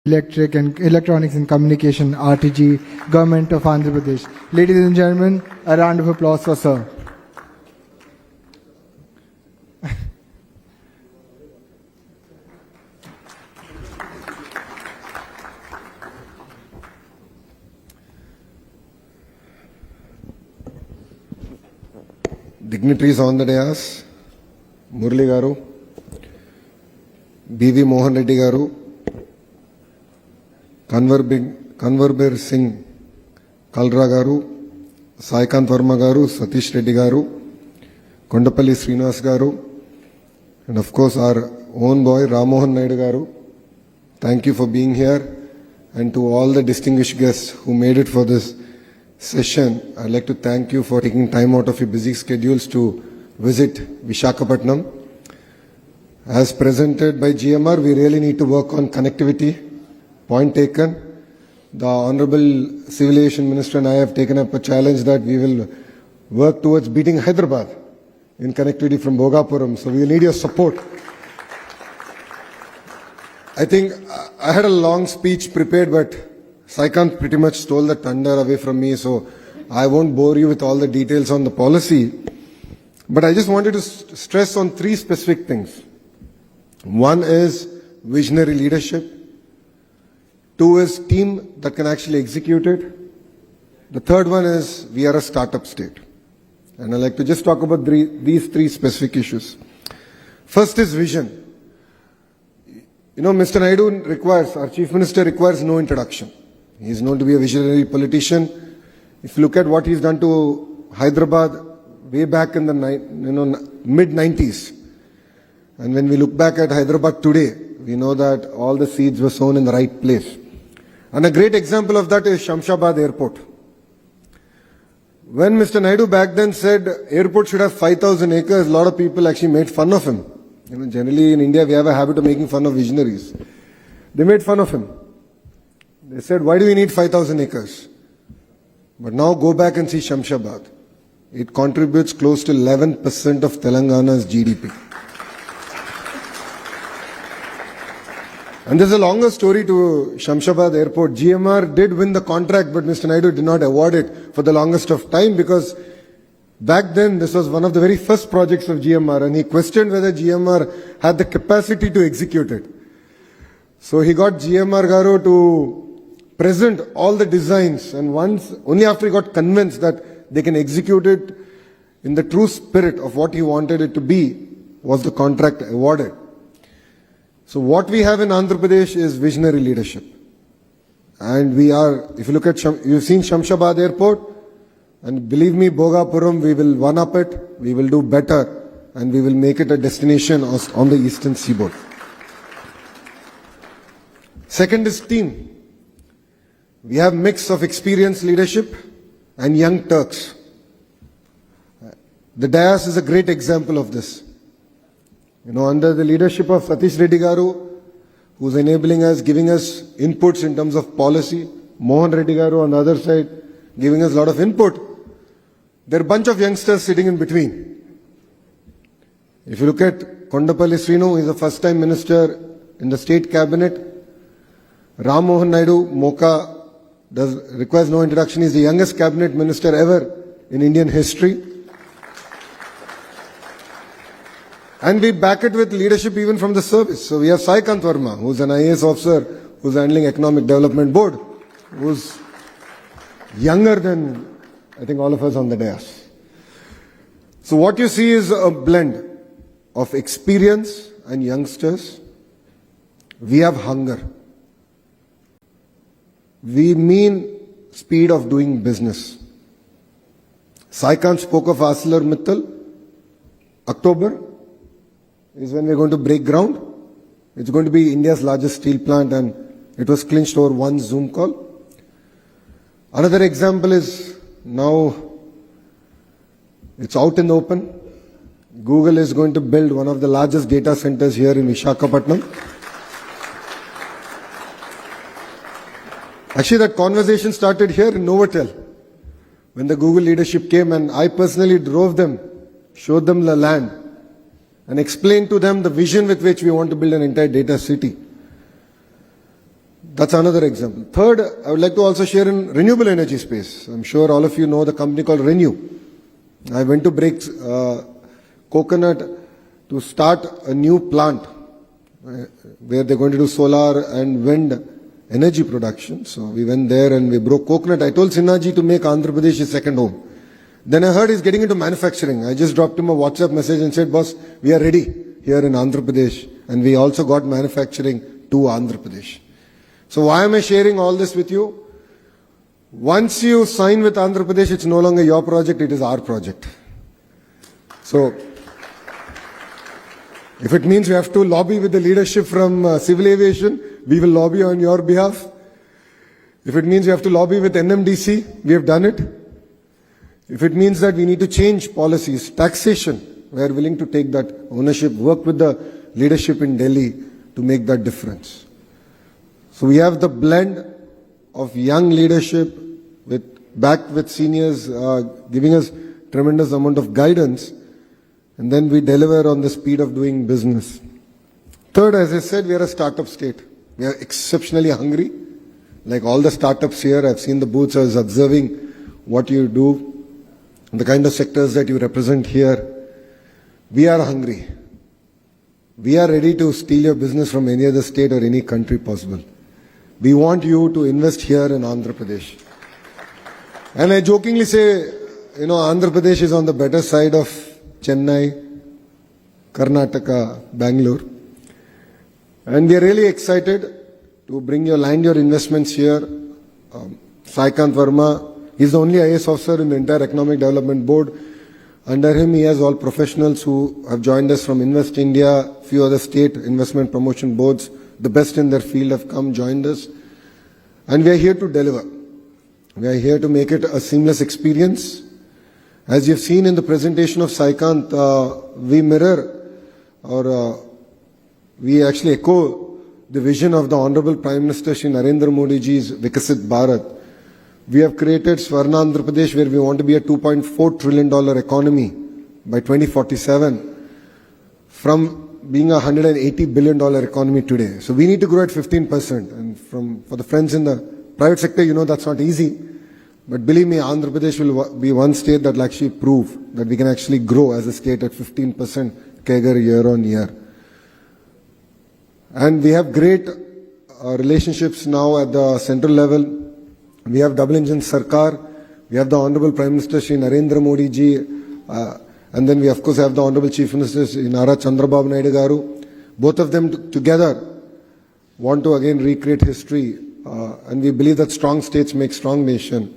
Electric and Electronics and Communication, RTG, Government of Andhra Pradesh. Ladies and gentlemen, a round of applause for Sir. Dignitaries on the dais, Murli Garu, B.V. Mohan Reddy Garu, Kanwarbir Singh Kalra Garu, Saikant Verma Garu, Satish Reddy Garu, Kondapalli Srinivas Garu, and of course our own boy Ramohan Naidu Garu. Thank you for being here, and to all the distinguished guests who made it for this session, I'd like to thank you for taking time out of your busy schedules to visit Visakhapatnam. As presented by GMR, we really need to work on connectivity. Point taken. The Honorable Civil Aviation Minister and I have taken up a challenge that we will work towards beating Hyderabad in connectivity from Bhogapuram. So we will need your support. I think I had a long speech prepared, but Saikant pretty much stole the thunder away from me, so I won't bore you with all the details on the policy. But I just wanted to stress on three specific things. One is visionary leadership. Two is team that can actually execute it. The third one is we are a startup state. And I'd like to just talk about these three specific issues. First is vision. You know, Mr. Naidu our Chief Minister requires no introduction. He is known to be a visionary politician. If you look at what he's done to Hyderabad way back in the mid-90s, and when we look back at Hyderabad today, we know that all the seeds were sown in the right place. And a great example of that is Shamshabad Airport. When Mr. Naidu back then said airport should have 5,000 acres, a lot of people actually made fun of him. You know, generally in India we have a habit of making fun of visionaries. They made fun of him. They said, why do we need 5,000 acres? But now go back and see Shamshabad. It contributes close to 11% of Telangana's GDP. And there's a longer story to Shamshabad Airport. GMR did win the contract, but Mr. Naidu did not award it for the longest of time because back then this was one of the very first projects of GMR, and he questioned whether GMR had the capacity to execute it. So he got GMR Garu to present all the designs, and only after he got convinced that they can execute it in the true spirit of what he wanted it to be, was the contract awarded. So what we have in Andhra Pradesh is visionary leadership. And we are, if you look at, you've seen Shamshabad Airport, and believe me, Bhogapuram, we will one-up it, we will do better, and we will make it a destination on the eastern seaboard. Second is team. We have mix of experienced leadership and young Turks. The dais is a great example of this. You know, under the leadership of Satish Reddy Garu, who's enabling us, giving us inputs in terms of policy, Mohan Reddy Garu on the other side, giving us a lot of input. There are a bunch of youngsters sitting in between. If you look at Kondapalli Srinu, he's a first-time minister in the state cabinet. Ram Mohan Naidu, Mocha, requires no introduction. He's the youngest cabinet minister ever in Indian history. And we back it with leadership even from the service. So we have Saikant Verma, who's an IAS officer, who's handling Economic Development Board, who's younger than, I think, all of us on the dais. So what you see is a blend of experience and youngsters. We have hunger. We mean speed of doing business. Saikant spoke of ArcelorMittal. October is when we're going to break ground. It's going to be India's largest steel plant, and it was clinched over one Zoom call. Another example is now it's out in the open. Google is going to build one of the largest data centers here in Visakhapatnam. Actually, that conversation started here in Novotel when the Google leadership came, and I personally drove them, showed them the land, and explained to them the vision with which we want to build an entire data city. That's another example. Third, I would like to also share in renewable energy space. I'm sure all of you know the company called Renew. I went to break coconut to start a new plant where they're going to do solar and wind energy production. So we went there and we broke coconut. I told Sinhaji to make Andhra Pradesh his second home. Then I heard he's getting into manufacturing. I just dropped him a WhatsApp message and said, boss, we are ready here in Andhra Pradesh. And we also got manufacturing to Andhra Pradesh. So why am I sharing all this with you? Once you sign with Andhra Pradesh, it's no longer your project, it is our project. So if it means we have to lobby with the leadership from civil aviation, we will lobby on your behalf. If it means we have to lobby with NMDC, we have done it. If it means that we need to change policies, taxation, we are willing to take that ownership, work with the leadership in Delhi to make that difference. So we have the blend of young leadership backed with seniors giving us tremendous amount of guidance, and then we deliver on the speed of doing business. Third, as I said, we are a startup state. We are exceptionally hungry. Like all the startups here, I've seen the booths, I was observing what you do, the kind of sectors that you represent here. We are hungry. We are ready to steal your business from any other state or any country possible. We want you to invest here in Andhra Pradesh. And I jokingly say, Andhra Pradesh is on the better side of Chennai, Karnataka, Bangalore. And we are really excited to land your investments here. Saikant Verma, he's the only IAS officer in the entire Economic Development Board. Under him, he has all professionals who have joined us from Invest India, few other state investment promotion boards. The best in their field have come, joined us. And we are here to deliver. We are here to make it a seamless experience. As you've seen in the presentation of Saikant, we mirror or we actually echo the vision of the Honorable Prime Minister Shri Narendra Modi ji's Vikasit Bharat. We have created Swarna Andhra Pradesh, where we want to be a $2.4 trillion economy by 2047 from being a $180 billion economy today. So we need to grow at 15%. And for the friends in the private sector, that's not easy. But believe me, Andhra Pradesh will be one state that will actually prove that we can actually grow as a state at 15% CAGR year on year. And we have great relationships now at the central level. We have double engine Sarkar. We have the Honorable Prime Minister Shri Narendra Modi ji. And then we of course have the Honorable Chief Minister Nara Chandrababu Naidu Garu. Both of them together want to again recreate history. And we believe that strong states make strong nation.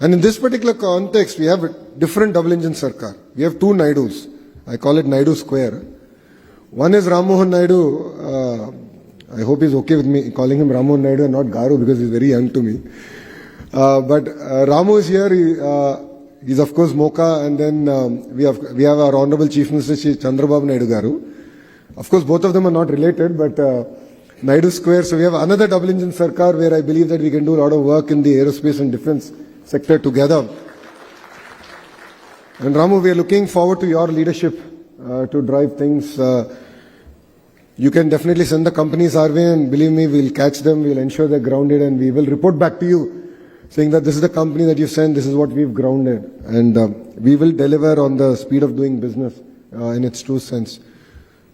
And in this particular context, we have a different double engine Sarkar. We have two Naidus. I call it Naidu Square. One is Ram Mohan Naidu. I hope he's okay with me calling him Ram Mohan Naidu and not Garu because he's very young to me. But Ramu is here. He's of course Mocha, and then we have our Honorable Chief Minister Shri Chandrababu Naidu Garu. Of course, both of them are not related, but Naidu Square. So we have another double engine Sarkar where I believe that we can do a lot of work in the aerospace and defense sector together. And Ramu, we are looking forward to your leadership to drive things. You can definitely send the companies our way, and believe me, we'll catch them, we'll ensure they're grounded, and we will report back to you saying that this is the company that you sent, this is what we've grounded. And we will deliver on the speed of doing business in its true sense.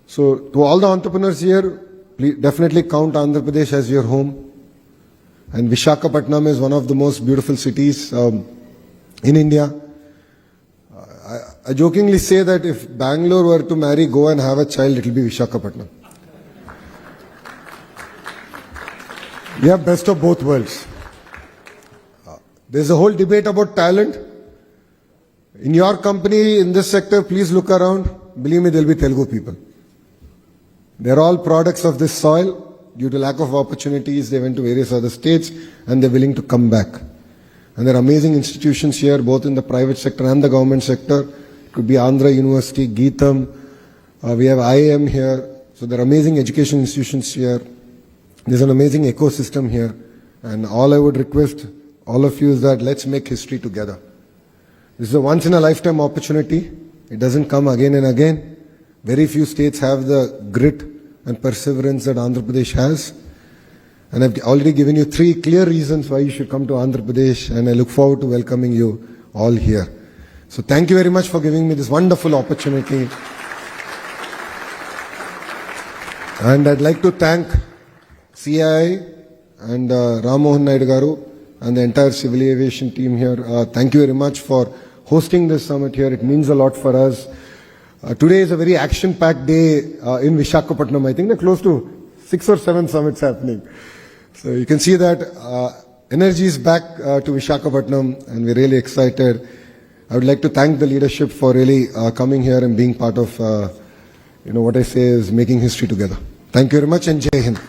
So to all the entrepreneurs here, please definitely count Andhra Pradesh as your home. And Visakhapatnam is one of the most beautiful cities in India. I jokingly say that if Bangalore were to marry, go and have a child, it will be Visakhapatnam. We have best of both worlds. There's a whole debate about talent. In your company, in this sector, please look around. Believe me, there will be Telugu people. They're all products of this soil. Due to lack of opportunities, they went to various other states and they're willing to come back. And there are amazing institutions here, both in the private sector and the government sector. It could be Andhra University, Geetham. We have IIM here. So there are amazing education institutions here. There's an amazing ecosystem here. And all I would request all of you is that let's make history together. This is a once in a lifetime opportunity. It doesn't come again and again. Very few states have the grit and perseverance that Andhra Pradesh has. And I've already given you 3 clear reasons why you should come to Andhra Pradesh, and I look forward to welcoming you all here. So thank you very much for giving me this wonderful opportunity. And I'd like to thank CII and Ram Mohan Naidu Garu and the entire civil aviation team here. Thank you very much for hosting this summit here. It means a lot for us. Today is a very action-packed day in Visakhapatnam. I think there are close to 6 or 7 summits happening. So you can see that energy is back to Visakhapatnam, and we're really excited. I would like to thank the leadership for really coming here and being part of, what I say is making history together. Thank you very much, and Jai Hind.